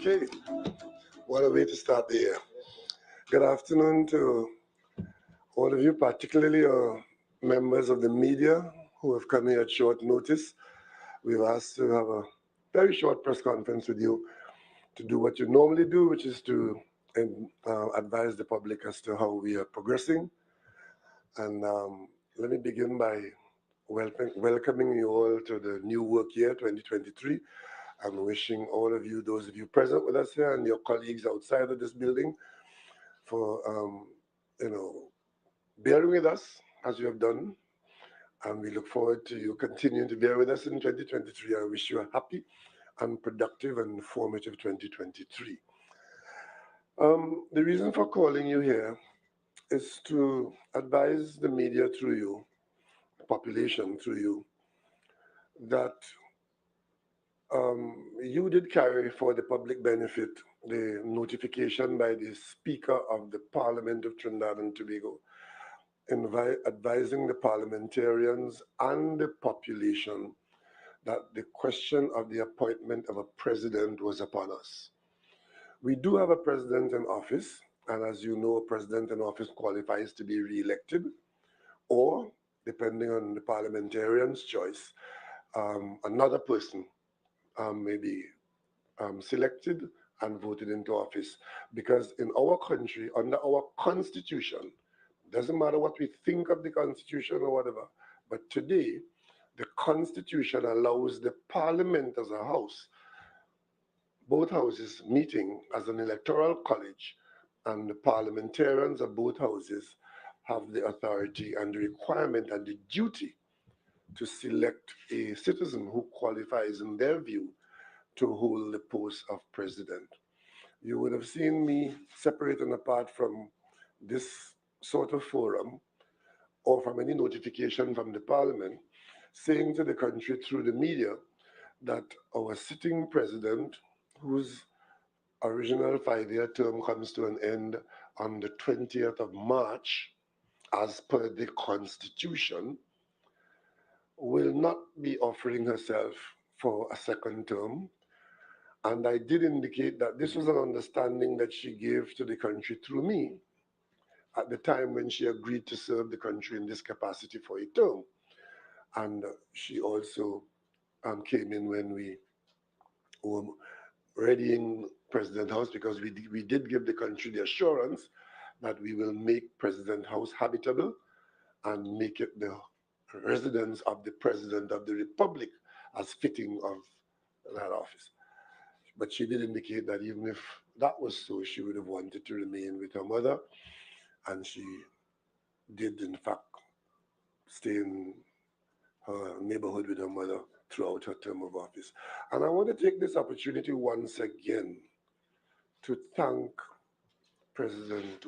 Okay, what a way to start the year. Good afternoon to all of you, particularly members of the media who have come here at short notice. We've asked to have a very short press conference with you to do what you normally do, which is to advise the public as to how we are progressing. And let me begin by welcoming you all to the new work year, 2023. I'm wishing all of you, those of you present with us here and your colleagues outside of this building, for bearing with us as you have done. And we look forward to you continuing to bear with us in 2023. I wish you a happy and productive and informative 2023. The reason for calling you here is to advise the media through you, the population through you, that you did carry for the public benefit the notification by the Speaker of the Parliament of Trinidad and Tobago, advising the parliamentarians and the population that the question of the appointment of a president was upon us. We do have a president in office, and as you know, a president in office qualifies to be re-elected, or, depending on the parliamentarian's choice, another person may be selected and voted into office. Because in our country, under our constitution, doesn't matter what we think of the constitution or whatever, but today, the constitution allows the parliament as a house, both houses meeting as an electoral college, and the parliamentarians of both houses have the authority and the requirement and the duty to select a citizen who qualifies, in their view, to hold the post of president. You would have seen me separate and apart from this sort of forum or from any notification from the parliament saying to the country through the media that our sitting president, whose original 5-year term comes to an end on the 20th of March, as per the constitution, will not be offering herself for a second term. And I did indicate that this was an understanding that she gave to the country through me at the time when she agreed to serve the country in this capacity for a term. And she also came in when we were readying President House, because we did give the country the assurance that we will make President House habitable and make it the residence of the President of the Republic as fitting of that office. But she did indicate that even if that was so, she would have wanted to remain with her mother, and she did in fact stay in her neighborhood with her mother throughout her term of office. And I want to take this opportunity once again to thank President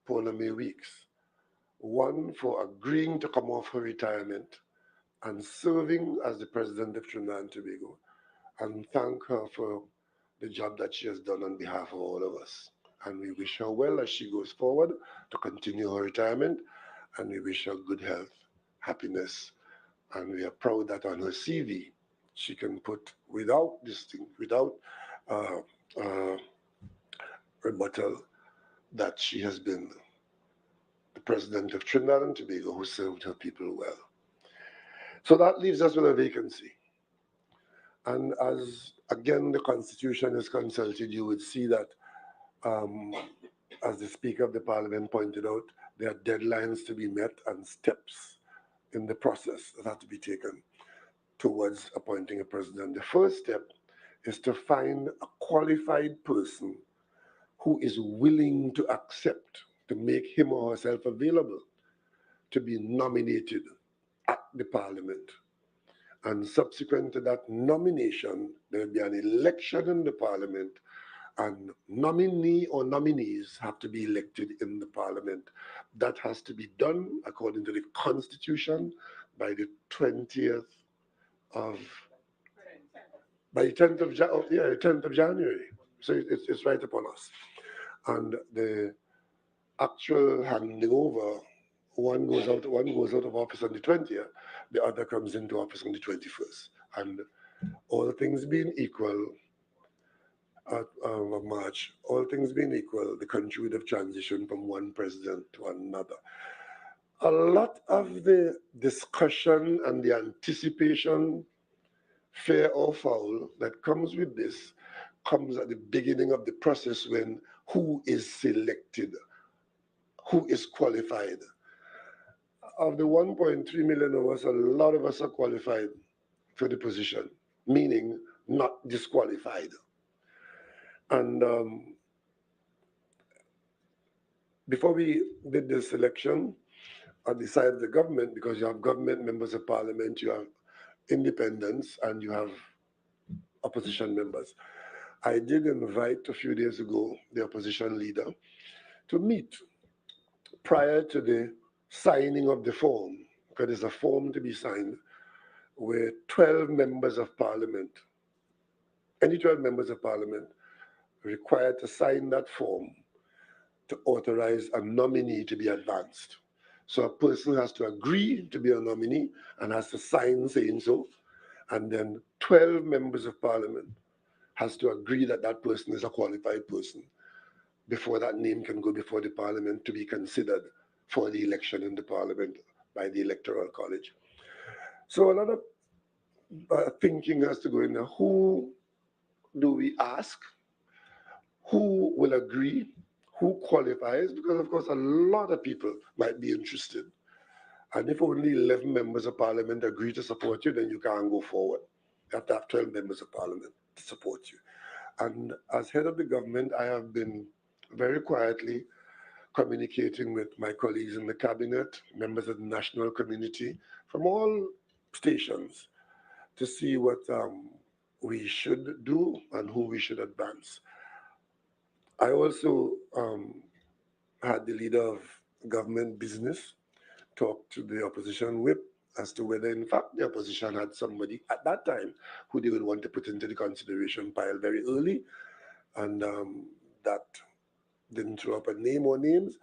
Paula May Weeks, one, for agreeing to come off her retirement and serving as the President of Trinidad and Tobago, and thank her for the job that she has done on behalf of all of us. And we wish her well as she goes forward to continue her retirement, and we wish her good health, happiness, and we are proud that on her CV, she can put without rebuttal, that she has been the President of Trinidad and Tobago who served her people well. So that leaves us with a vacancy. And as, again, the Constitution is consulted, you would see that, as the Speaker of the Parliament pointed out, there are deadlines to be met and steps in the process that have to be taken towards appointing a president. The first step is to find a qualified person who is willing to accept, to make him or herself available to be nominated at the Parliament. And subsequent to that nomination, there will be an election in the Parliament, and nominee or nominees have to be elected in the Parliament. That has to be done according to the Constitution by the 10th of January. So it's right upon us. And the actual handing over, one goes out of office on the 20th, the other comes into office on the 21st. And things being equal, of March, all things being equal, the country would have transitioned from one president to another. A lot of the discussion and the anticipation, fair or foul, that comes with this comes at the beginning of the process when who is selected, who is qualified. Of the 1.3 million of us, a lot of us are qualified for the position, meaning not disqualified. And before we did the selection on the side of the government, because you have government members of parliament, you have independents, and you have opposition members, I did invite a few days ago the opposition leader to meet prior to the signing of the form, because there's a form to be signed where 12 members of parliament, any 12 members of parliament, required to sign that form to authorize a nominee to be advanced. So a person has to agree to be a nominee and has to sign saying so, and then 12 members of parliament has to agree that that person is a qualified person before that name can go before the parliament to be considered for the election in the parliament by the electoral college. So a lot of thinking has to go in there. Who do we ask? Who will agree? Who qualifies? Because of course a lot of people might be interested. And if only 11 members of parliament agree to support you, then you can't go forward. You have to have 12 members of parliament to support you. And as head of the government, I have been very quietly communicating with my colleagues in the cabinet, members of the national community from all stations to see what we should do and who we should advance. I also had the leader of government business talk to the opposition whip as to whether in fact the opposition had somebody at that time who they would want to put into the consideration pile very early, and that didn't throw up a name or names.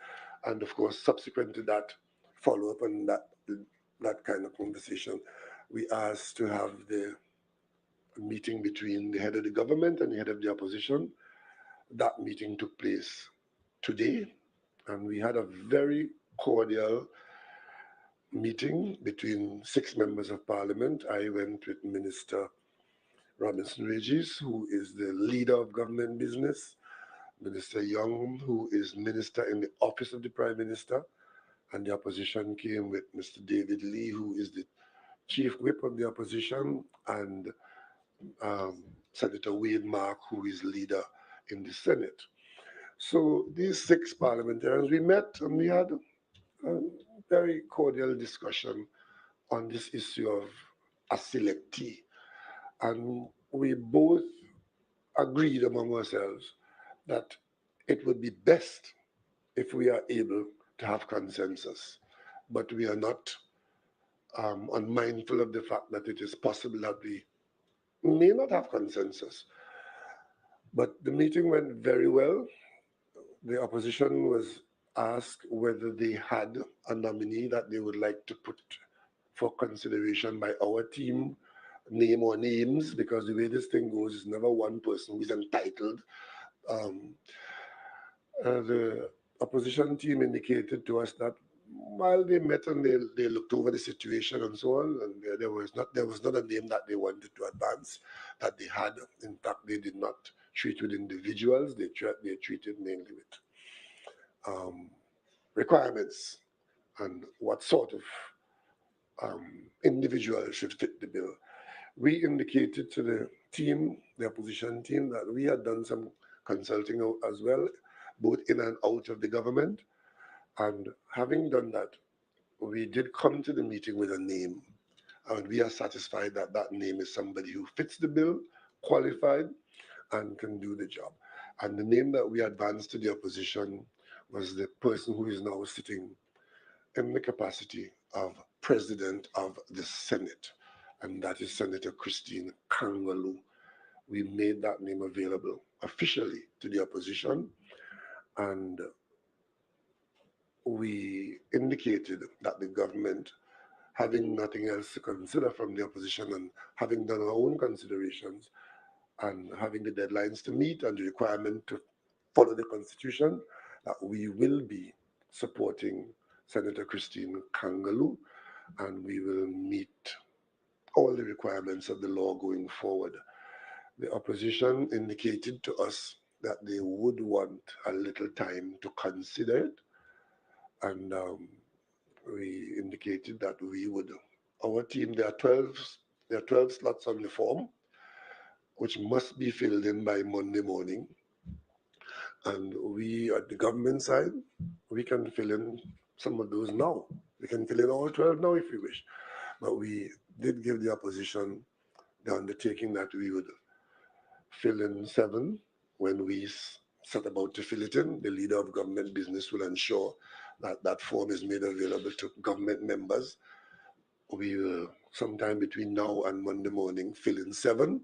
And of course, subsequent to that, follow up on that kind of conversation, we asked to have the meeting between the head of the government and the head of the opposition. That meeting took place today, and we had a very cordial meeting between 6 members of parliament. I went with Minister Robinson Regis, who is the leader of government business, Minister Young, who is minister in the office of the Prime Minister, and the opposition came with Mr. David Lee, who is the chief whip of the opposition, and Senator Wade Mark, who is leader in the Senate. So these 6 parliamentarians, we met and we had a very cordial discussion on this issue of a selectee. And we both agreed among ourselves that it would be best if we are able to have consensus, but we are not unmindful of the fact that it is possible that we may not have consensus. But the meeting went very well. The opposition was asked whether they had a nominee that they would like to put for consideration by our team, name or names, because the way this thing goes is never one person who is entitled. The opposition team indicated to us that while they met and they looked over the situation and so on, and there was not a name that they wanted to advance that they had. In fact, they did not treat with individuals. They treated mainly with requirements and what sort of individual should fit the bill. We indicated to the team, the opposition team, that we had done some consulting as well, both in and out of the government. And having done that, we did come to the meeting with a name, and we are satisfied that that name is somebody who fits the bill, qualified, and can do the job. And the name that we advanced to the opposition was the person who is now sitting in the capacity of President of the Senate, and that is Senator Christine Kangaloo. We made that name available officially to the opposition, and we indicated that the government having nothing else to consider from the opposition and having done our own considerations and having the deadlines to meet and the requirement to follow the Constitution, that we will be supporting Senator Christine Kangaloo, and we will meet all the requirements of the law going forward. The opposition indicated to us that they would want a little time to consider it, and we indicated that we would. Our team, there are 12 slots on the form, which must be filled in by Monday morning. And we, at the government side, we can fill in some of those now. We can fill in all 12 now if we wish. But we did give the opposition the undertaking that we would fill in 7 when we set about to fill it in. The leader of government business will ensure that that form is made available to government members. We will, sometime between now and Monday morning, fill in 7,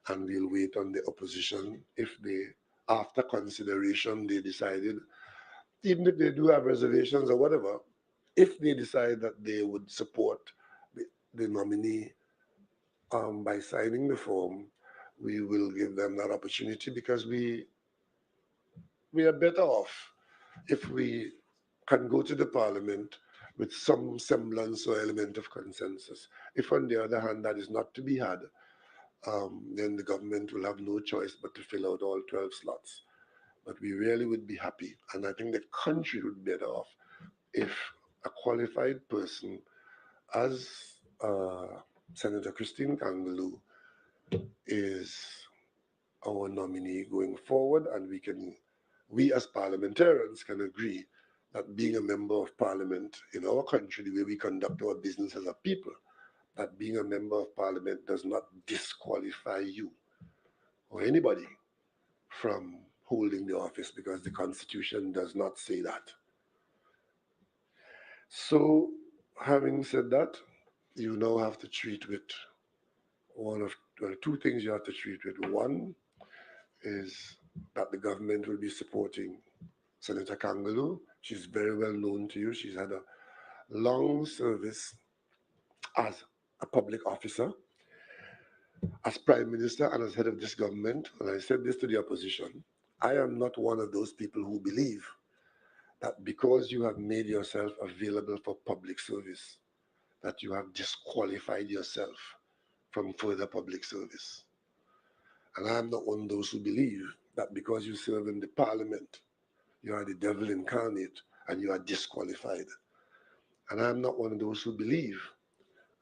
and we'll wait on the opposition. If they, after consideration, they decided, even if they do have reservations or whatever, if they decide that they would support the nominee by signing the form, we will give them that opportunity, because we are better off if we can go to the parliament with some semblance or element of consensus. If, on the other hand, that is not to be had, then the government will have no choice but to fill out all 12 slots. But we really would be happy, and I think the country would be better off if a qualified person as Senator Christine Kangaloo is our nominee going forward, and we as parliamentarians can agree that being a member of parliament in our country, the way we conduct our business as a people, that being a member of parliament does not disqualify you or anybody from holding the office, because the Constitution does not say that. So, having said that, you now have to treat with two things you have to treat with. One is that the government will be supporting Senator Kangaloo. She's very well known to you. She's had a long service as a public officer, as Prime Minister, and as head of this government. And I said this to the opposition: I am not one of those people who believe that because you have made yourself available for public service, that you have disqualified yourself from further public service. And I am not one of those who believe that because you serve in the parliament, you are the devil incarnate and you are disqualified. And I am not one of those who believe,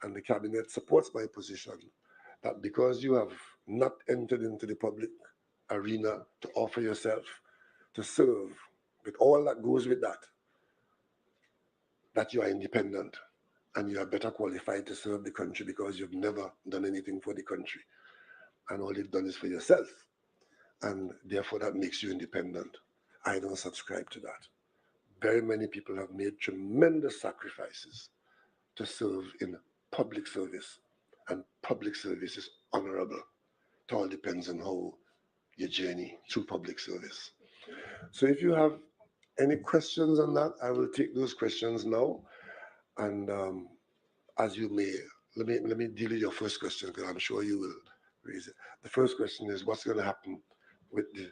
and the cabinet supports my position, that because you have not entered into the public arena to offer yourself, to serve, with all that goes with that, that you are independent and you are better qualified to serve the country because you've never done anything for the country and all you've done is for yourself, and therefore that makes you independent. I don't subscribe to that. Very many people have made tremendous sacrifices to serve in public service, and public service is honorable. It all depends on how you journey through public service. So if you have any questions on that, I will take those questions now. And as you may, let me deal with your first question, because I'm sure you will raise it. The first question is, what's going to happen with the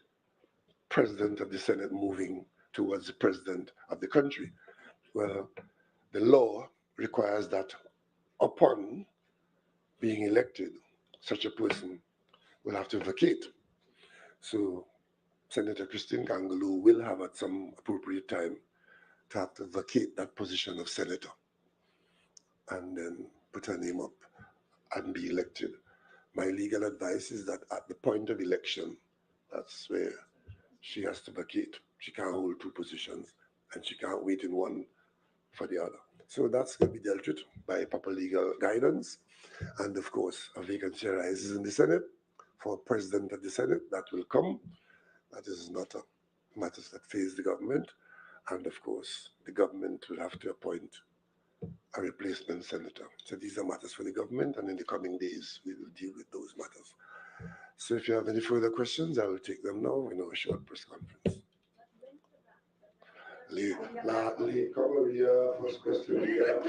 president of the Senate moving towards the president of the country? Well, the law requires that upon being elected, such a person will have to vacate. So Senator Christine Kangaloo will have at some appropriate time to have to vacate that position of senator and then put her name up and be elected. My legal advice is that at the point of election, that's where she has to vacate. She can't hold 2 positions, and she can't wait in one for the other. So that's going to be dealt with by proper legal guidance. And of course, a vacancy arises in the Senate for president of the Senate. That will come. That is not a matter that fails the government. And of course, the government will have to appoint a replacement senator. So these are matters for the government, and in the coming days, we will deal with those matters. So if you have any further questions, I will take them now in our short press conference. Lee, come over here, first question here.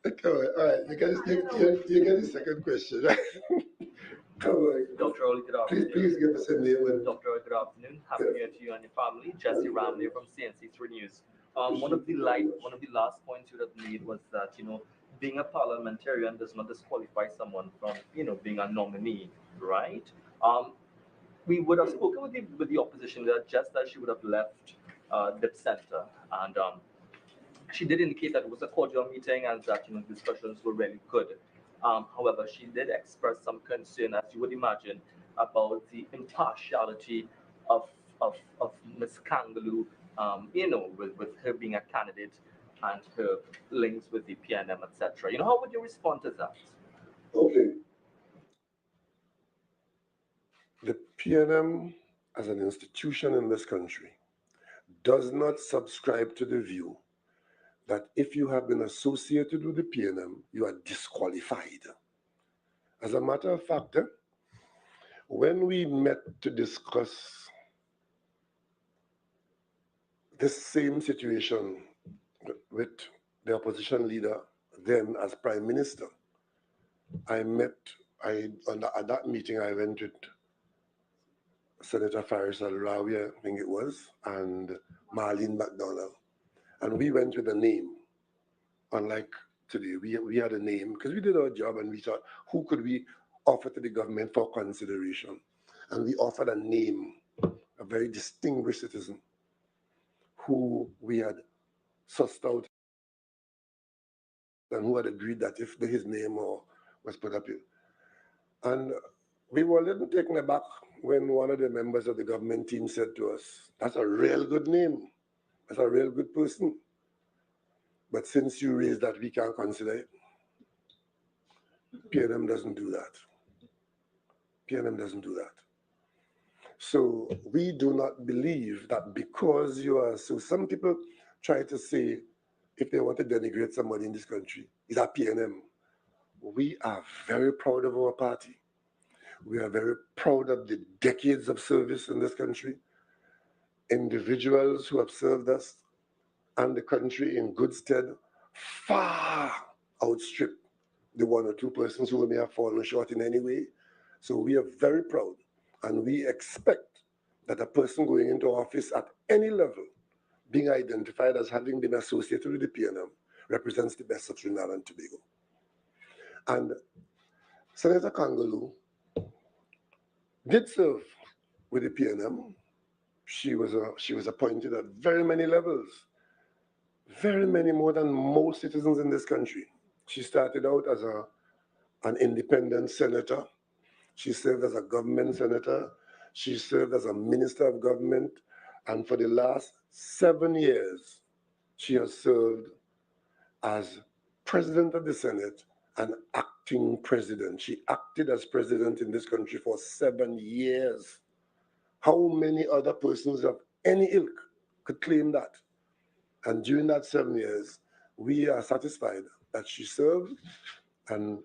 Come on, all right, you get the second question, right? Come on. Dr. Rowley, good afternoon. Please give us a name. Dr. Rowley, good afternoon. Happy New Year to you and your family. Jesse Rowley from CNC3 News. One of the last points you have made was that being a parliamentarian does not disqualify someone from being a nominee, right? Um, we would have spoken with the opposition leader just as she would have left the center, and she did indicate that it was a cordial meeting and that discussions were really good. However, she did express some concern, as you would imagine, about the impartiality of of Ms. Kangaloo, with her being a candidate and her links with the PNM, etc. How would you respond to that? Okay. The PNM as an institution in this country does not subscribe to the view that if you have been associated with the PNM, you are disqualified. As a matter of fact, when we met to discuss this same situation with the opposition leader then as Prime Minister, at that meeting I went with Senator Farisal Rowley, I think it was, and Marlene McDonald. And we went with a name. Unlike today, we had a name because we did our job and we thought, who could we offer to the government for consideration? And we offered a name, a very distinguished citizen who we had sussed out and who had agreed that if his name was put up here. And we were a little taken aback when one of the members of the government team said to us, that's a real good name. That's a real good person. But since you raised that, we can't consider it. PNM doesn't do that. PNM doesn't do that. So we do not believe that because you are, so some people try to say, if they want to denigrate somebody in this country, is that PNM. We are very proud of our party. We are very proud of the decades of service in this country, individuals who have served us and the country in good stead far outstrip the one or two persons who may have fallen short in any way. So we are very proud, and we expect that a person going into office at any level, being identified as having been associated with the PNM, represents the best of Trinidad and Tobago. And Senator Kangaloo did serve with the PNM. She was appointed at very many levels, very many more than most citizens in this country. She started out as an independent senator. She served as a government senator. She served as a minister of government. And for the last 7 years, she has served as president of the Senate and acting president. She acted as president in this country for 7 years. How many other persons of any ilk could claim that? And during that 7 years, we are satisfied that she served and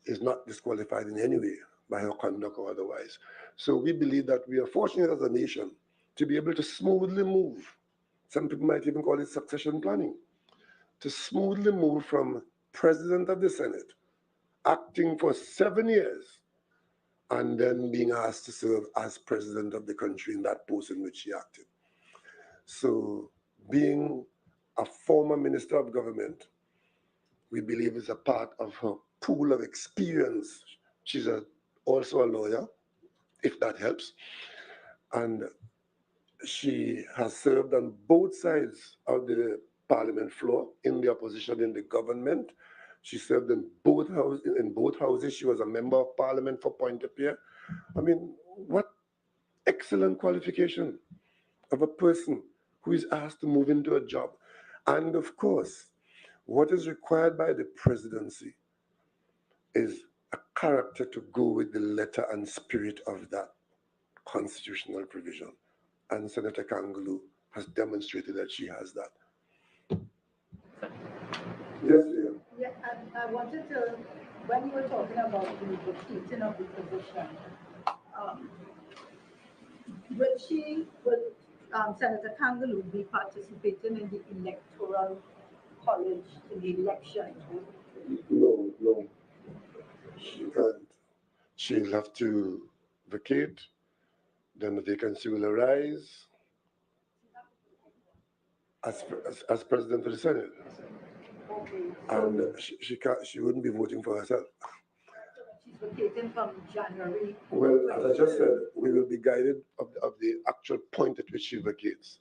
is not disqualified in any way by her conduct or otherwise. So we believe that we are fortunate as a nation to be able to smoothly move. Some people might even call it succession planning, to smoothly move from president of the Senate, acting for 7 years, and then being asked to serve as president of the country in that post in which she acted. So being a former minister of government, we believe is a part of her pool of experience. She's also a lawyer, if that helps. And she has served on both sides of the parliament floor, in the opposition, in the government. She served in both houses. She was a member of parliament for Pointe-a-Pierre. I mean, what excellent qualification of a person who is asked to move into a job. And of course, what is required by the presidency is a character to go with the letter and spirit of that constitutional provision. And Senator Kangaloo has demonstrated that she has that. Yes, dear. Yeah, I wanted to, when you were talking about the teaching of the position, um, will Senator Kangaloo be participating in the electoral college in the election? No, no, she can't. She'll have to vacate, then the vacancy will arise as president of the Senate. Okay. And she wouldn't be voting for herself. She's vacating from January. Well, as I just said, we will be guided of the actual point at which she vacates.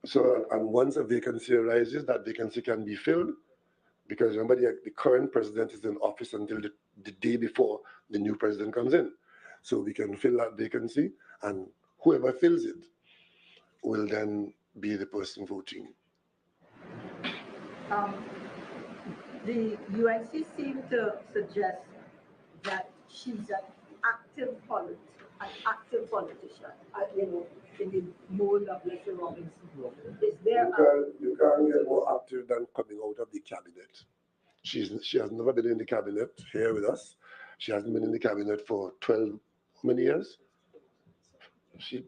So, and once a vacancy arises, that vacancy can be filled, because remember, the current president is in office until the day before the new president comes in. So we can fill that vacancy, and whoever fills it will then be the person voting. The UNC seemed to suggest that she's an active politician, in the mold of Leslie Robinson. Is there You can't get more active than coming out of the cabinet. She has never been in the cabinet here with us. She hasn't been in the cabinet for 12, how many years?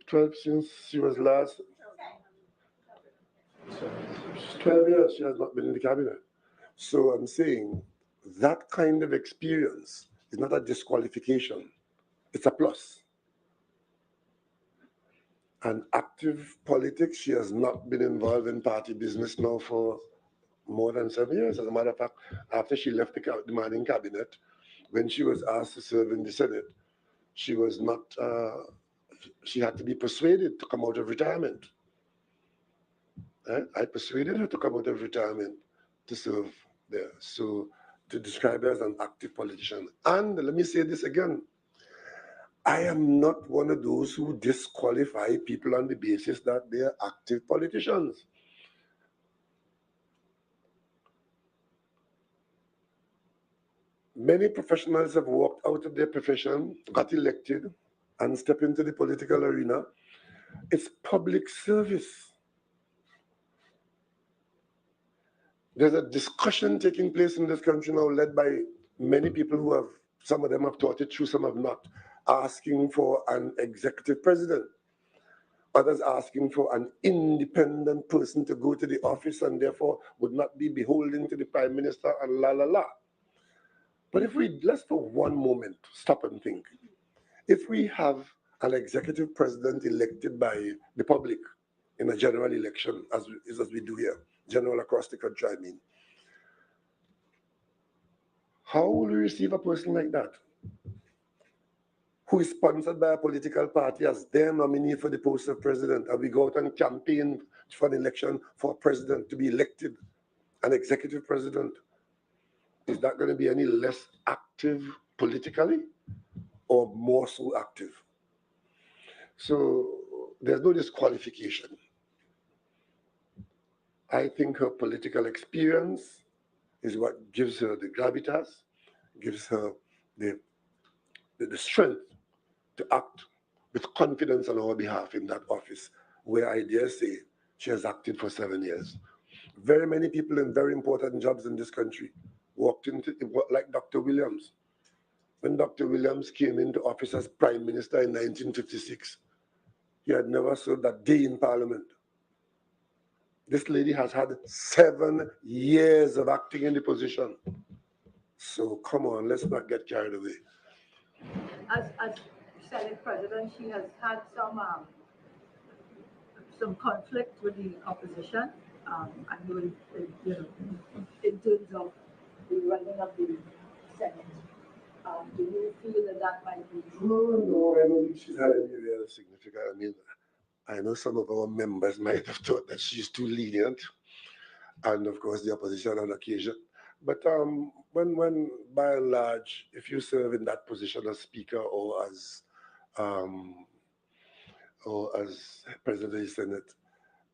12 since she was last. 12 years she has not been in the cabinet. So I'm saying that kind of experience is not a disqualification. It's a plus. And active politics, she has not been involved in party business now for more than 7 years. As a matter of fact, after she left the Manning cabinet, when she was asked to serve in the Senate, she was not, she had to be persuaded to come out of retirement. I persuaded her to come out of retirement to serve there. So to describe her as an active politician. And let me say this again, I am not one of those who disqualify people on the basis that they are active politicians. Many professionals have walked out of their profession, got elected, and stepped into the political arena. It's public service. There's a discussion taking place in this country now, led by many people who have, some of them have thought it through, some have not, asking for an executive president. Others asking for an independent person to go to the office and therefore would not be beholden to the prime minister and la la la. But if let's for one moment stop and think. If we have an executive president elected by the public in a general election, as we do here, general across the country, I mean, how will we receive a person like that, who is sponsored by a political party as their nominee for the post of president, and we go out and campaign for an election for a president to be elected, an executive president? Is that going to be any less active politically or more so active? So there's no disqualification. I think her political experience is what gives her the gravitas, gives her the strength to act with confidence on our behalf in that office, where I dare say she has acted for 7 years. Very many people in very important jobs in this country walked into, like Dr. Williams. When Dr. Williams came into office as Prime Minister in 1956, he had never served a day in Parliament. This lady has had 7 years of acting in the position. So come on, let's not get carried away. As Senate President, she has had some conflict with the opposition. I know, in terms of the running of the Senate. Do you feel that might be? No, I don't think she's had any real significant. I mean, I know some of our members might have thought that she's too lenient, and of course the opposition on occasion. But when by and large, if you serve in that position as Speaker or as President of the Senate,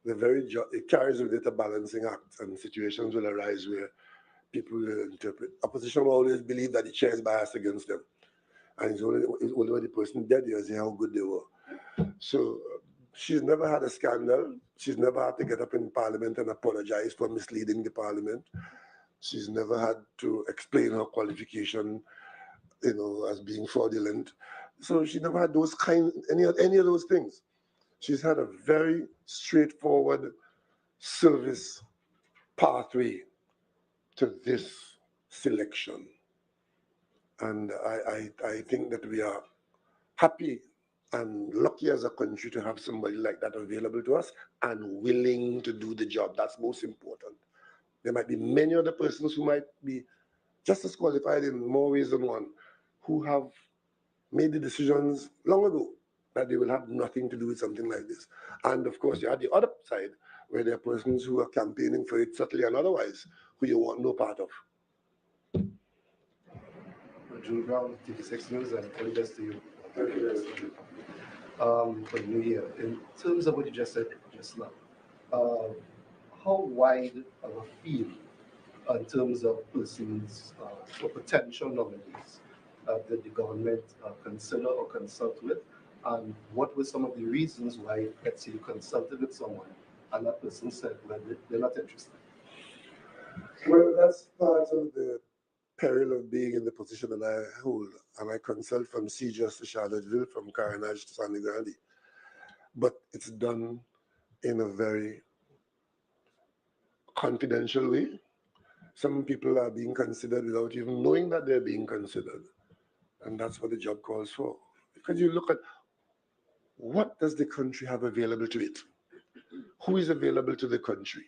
it carries with it a balancing act, and situations will arise where people will interpret. Opposition will always believe that the chair is biased against them, and it's only when the person dead you see how good they were. So she's never had a scandal. She's never had to get up in Parliament and apologize for misleading the Parliament. She's never had to explain her qualification, as being fraudulent. So she never had any of those things. She's had a very straightforward service pathway to this selection. And I think that we are happy and lucky as a country to have somebody like that available to us and willing to do the job. That's most important. There might be many other persons who might be just as qualified in more ways than one, who have made the decisions long ago that they will have nothing to do with something like this. And of course, you have the other side, where there are persons who are campaigning for it subtly and otherwise, who you want no part of. June Brown, TV6 News, and all the best to you. Thank you very much. For the new year. In terms of what you just said just now, how wide of a field in terms of persons or potential nominees did the government consider or consult with? And what were some of the reasons why, let's say, you consulted with someone and that person said, well, they're not interested? Well, that's part of the peril of being in the position that I hold. And I consult from CJS to Charlottesville, from Carenage to San Grande. But it's done in a very confidential way. Some people are being considered without even knowing that they're being considered. And that's what the job calls for. Because you look at what does the country have available to it? Who is available to the country?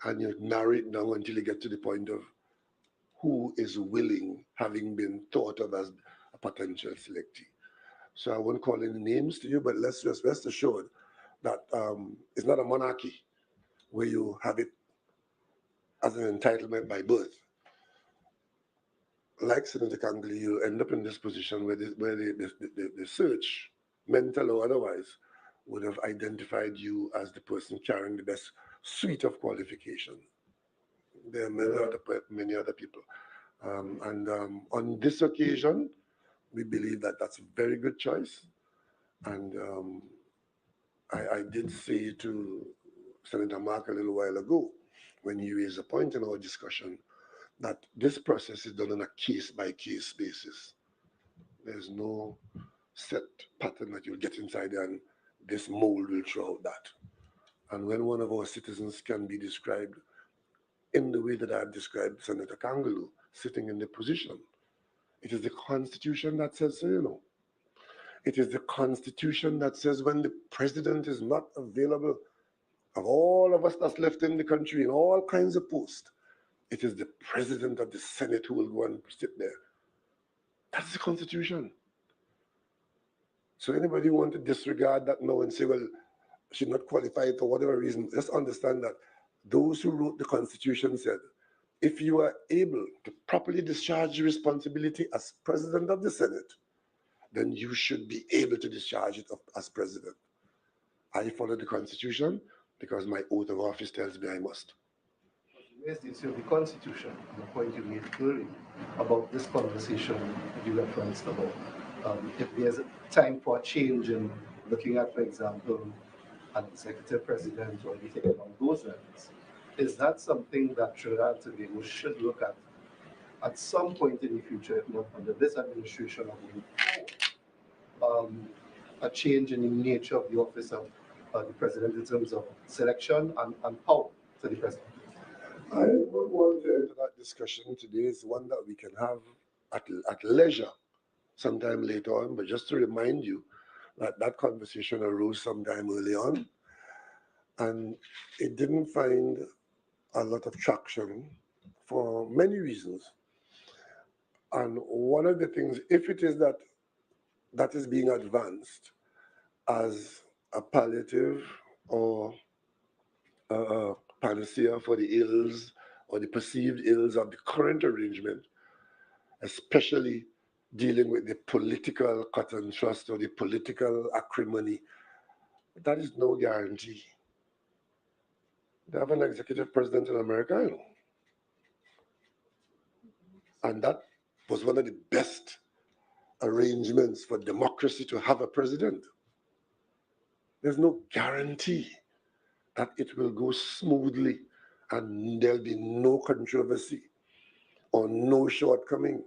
And you narrow it down until you get to the point of who is willing, having been thought of as a potential selectee. So I won't call any names to you, but let's just rest assured that it's not a monarchy where you have it as an entitlement by birth. Like Senator Kangley, you'll end up in this position where the search, mental or otherwise, would have identified you as the person carrying the best suite of qualifications. There are many other people. On this occasion, we believe that that's a very good choice. And I did say to Senator Mark a little while ago, when he raised a point in our discussion, that this process is done on a case-by-case basis. There's no set pattern that you'll get inside there and this mold will throw out that. And when one of our citizens can be described in the way that I've described Senator Kangaloo, sitting in the position, it is the Constitution that says so, you know. It is the Constitution that says when the president is not available, of all of us that's left in the country in all kinds of posts, it is the president of the Senate who will go and sit there. That's the Constitution. So anybody who wants to disregard that now and say, well, should not qualify for whatever reason, just understand that those who wrote the Constitution said, if you are able to properly discharge your responsibility as president of the Senate, then you should be able to discharge it as president. I follow the Constitution because my oath of office tells me I must. Where's the issue of the Constitution, the point you made earlier about this conversation you referenced about if there's a time for a change in looking at, for example, an executive president or anything along those lines, is that something that Trinidad and Tobago should look at some point in the future, if not under this administration or going forward, a change in the nature of the office of the president in terms of selection and power to the president? I would want to enter that discussion today. It's one that we can have at leisure sometime later on, but just to remind you that that conversation arose sometime early on, and it didn't find a lot of traction for many reasons. And one of the things, if it is that is being advanced as a palliative or a panacea for the ills or the perceived ills of the current arrangement, especially dealing with the political cut and thrust or the political acrimony, that is no guarantee. They have an executive president in America, you know. And that was one of the best arrangements for democracy to have a president. There's no guarantee that it will go smoothly and there'll be no controversy or no shortcoming.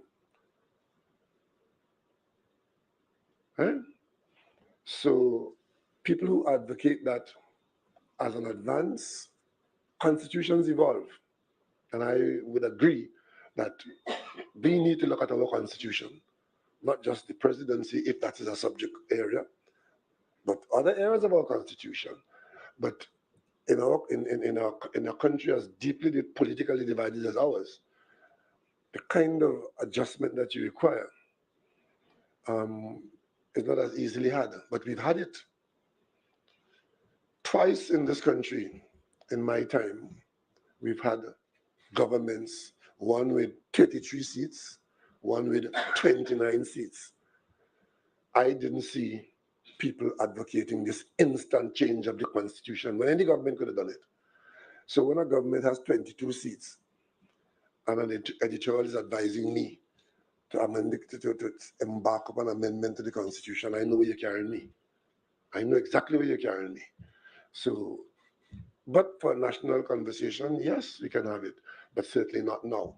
Eh? So people who advocate that as an advance, constitutions evolve. And I would agree that we need to look at our constitution, not just the presidency, if that is a subject area, but other areas of our constitution. But in a country as deeply politically divided as ours, the kind of adjustment that you require is not as easily had. But we've had it twice in this country. In my time, we've had governments, one with 33 seats, one with 29 seats. I didn't see people advocating this instant change of the constitution when any government could have done it. So when a government has 22 seats and an editorial is advising me to embark upon an amendment to the constitution, I know where you're carrying me. I know exactly where you're carrying me. So, but for a national conversation, yes, we can have it, but certainly not now.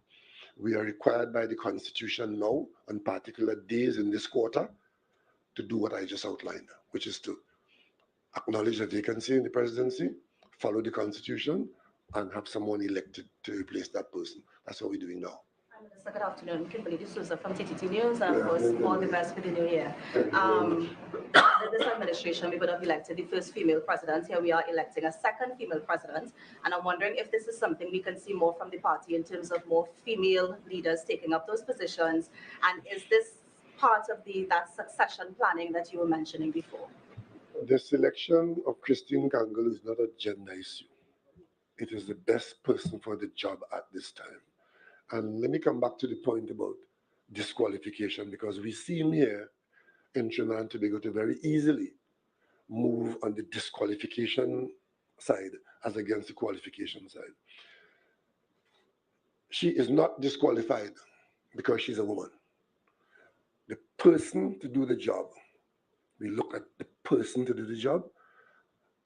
We are required by the constitution now, on particular days in this quarter, to do what I just outlined, which is to acknowledge a vacancy in the presidency, follow the constitution, and have someone elected to replace that person. That's what we're doing now. Minister, good afternoon. Kimberly D'Souza from TTT News, and of course, all the best for the new year. Under this administration, we would have elected the first female president. Here we are electing a second female president, and I'm wondering if this is something we can see more from the party in terms of more female leaders taking up those positions, and is this part of that succession planning that you were mentioning before? The selection of Christine Kangaloo is not a gender issue. It is the best person for the job at this time. And let me come back to the point about disqualification, because we seem here in Trinidad and Tobago to very easily move on the disqualification side as against the qualification side. She is not disqualified because she's a woman. The person to do the job, we look at the person to do the job,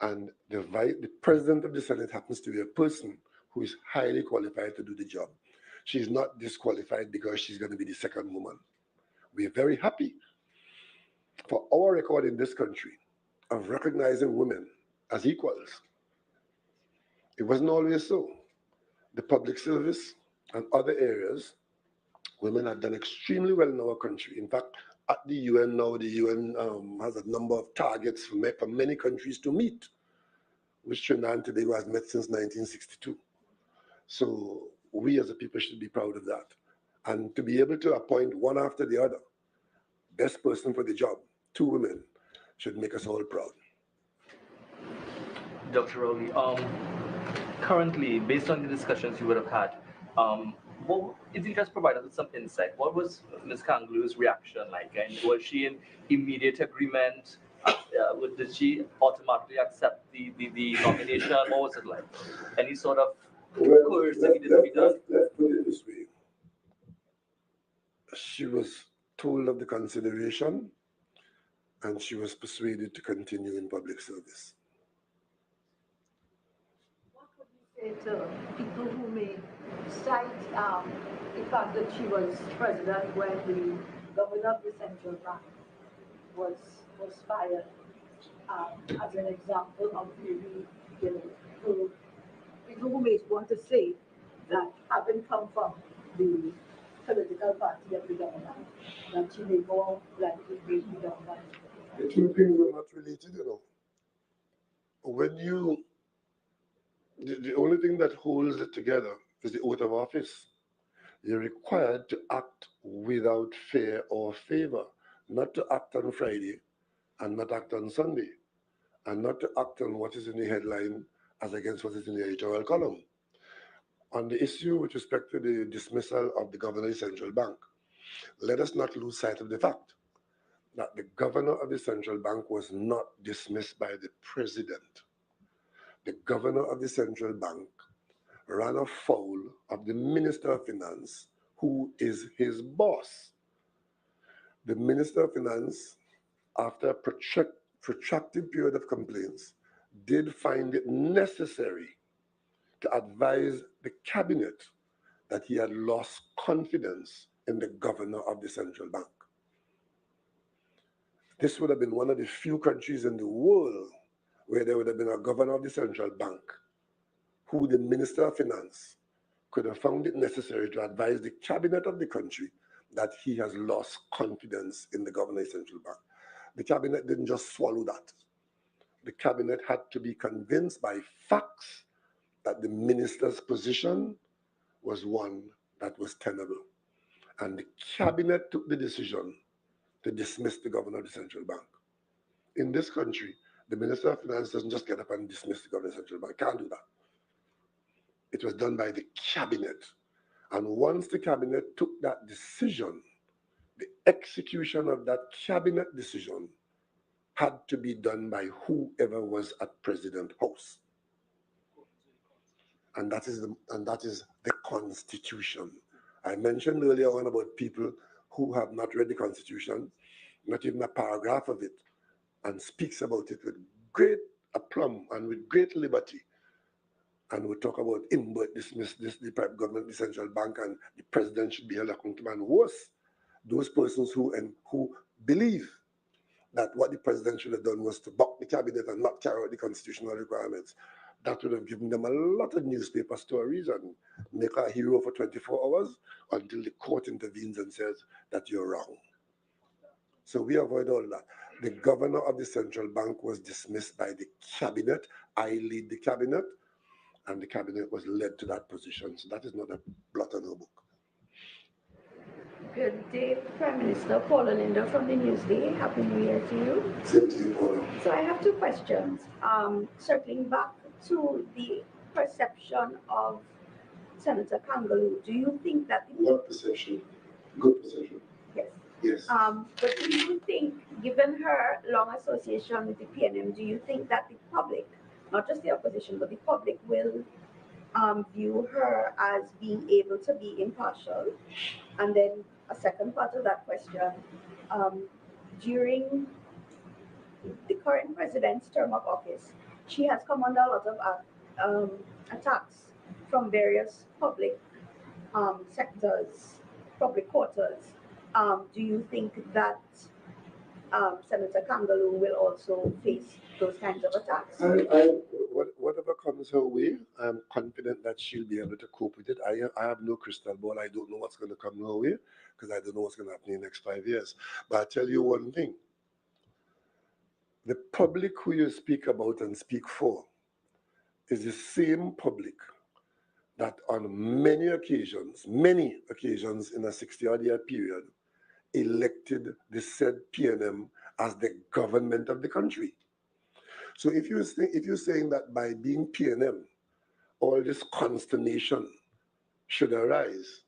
and the president of the Senate happens to be a person who is highly qualified to do the job. She's not disqualified because she's going to be the second woman. We're very happy for our record in this country of recognizing women as equals. It wasn't always so. The public service and other areas, women have done extremely well in our country. In fact, at the UN now, the UN has a number of targets for many countries to meet, which Trinidad and Tobago has met since 1962. So we as a people should be proud of that. And to be able to appoint one after the other, best person for the job, 2 women, should make us all proud. Dr. Rowley, currently, based on the discussions you would have had, if you just provide us with some insight, what was Ms. Kangaloo's reaction like? And was she in immediate agreement? Did she automatically accept the nomination? What was it like? Any sort of coercive needed to be done? Let's put it this way. She was told of the consideration, and she was persuaded to continue in public service. What would you say to people who may cite the fact that she was president when the governor of the central bank was fired, as an example of maybe, people who may want to say that having come from the political party of the government, that she may more likely be the government? The 2 things are not related, the only thing that holds it together is the oath of office. You're required to act without fear or favor, not to act on Friday and not act on Sunday, and not to act on what is in the headline as against what is in the editorial column. On the issue with respect to the dismissal of the governor of the central bank, let us not lose sight of the fact that the governor of the central bank was not dismissed by the president. The governor of the central bank ran afoul of the Minister of Finance, who is his boss. The Minister of Finance, after a protracted period of complaints, did find it necessary to advise the cabinet that he had lost confidence in the governor of the central bank. This would have been one of the few countries in the world where there would have been a governor of the central bank who the Minister of Finance could have found it necessary to advise the cabinet of the country that he has lost confidence in the governor of the central bank. The cabinet didn't just swallow that. The cabinet had to be convinced by facts that the minister's position was one that was tenable. And the cabinet took the decision to dismiss the governor of the central bank. In this country, the Minister of Finance doesn't just get up and dismiss the governor of the central bank. Can't do that. It was done by the cabinet. And once the cabinet took that decision, the execution of that cabinet decision had to be done by whoever was at President House. And that is the Constitution. I mentioned earlier on about people who have not read the Constitution, not even a paragraph of it, and speaks about it with great aplomb and with great liberty. And we talk about dismiss the private government, the central bank, and the president should be held accountable. And worse, those persons who believe that what the president should have done was to buck the cabinet and not carry out the constitutional requirements. That would have given them a lot of newspaper stories and make a hero for 24 hours until the court intervenes and says that you're wrong. So we avoid all that. The governor of the central bank was dismissed by the cabinet. I lead the cabinet, and the cabinet was led to that position. So that is not a blot on our book. Good day, Prime Minister. Paula Linder from the Newsday. Happy New Year to you. Same to you, Paula. So I have two questions. Circling back to the perception of Senator Kangaloo, do you think that... What perception? Good perception. Yes. Yes. But do you think, given her long association with the PNM, do you think that the public, not just the opposition, but the public will view her as being able to be impartial? And then a second part of that question, during the current president's term of office, she has come under a lot of attacks from various public sectors, public quarters. Do you think that Senator Kangaloo will also face those kinds of attacks? Whatever comes her way, I'm confident that she'll be able to cope with it. I have no crystal ball. I don't know what's going to come her way because I don't know what's going to happen in the next 5 years. But I'll tell you one thing. The public who you speak about and speak for is the same public that on many occasions in a 60-odd year period, elected the said PNM as the government of the country. So if you're saying that by being PNM, all this consternation should arise,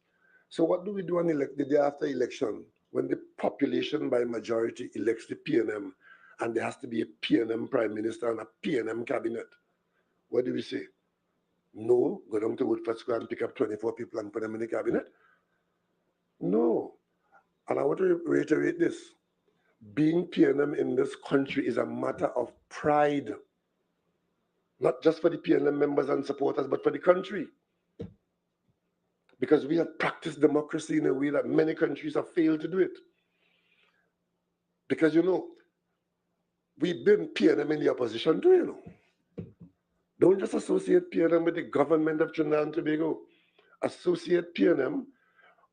so what do we do on the day after election when the population by majority elects the PNM and there has to be a PNM prime minister and a PNM cabinet? What do we say? No, go down to Woodford Square and pick up 24 people and put them in the cabinet? No. And I want to reiterate this. Being PNM in this country is a matter of pride. Not just for the PNM members and supporters, but for the country. Because we have practiced democracy in a way that many countries have failed to do it. Because, we've been PNM in the opposition too, Don't just associate PNM with the government of Trinidad and Tobago. Associate PNM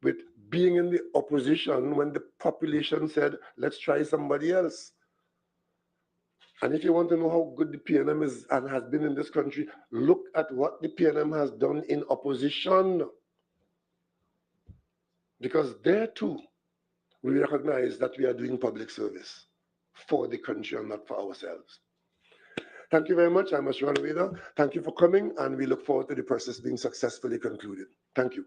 with being in the opposition when the population said, let's try somebody else. And if you want to know how good the PNM is and has been in this country, look at what the PNM has done in opposition. Because there too, we recognize that we are doing public service for the country and not for ourselves. Thank you very much. I'm Rowley now. Thank you for coming, and we look forward to the process being successfully concluded. Thank you.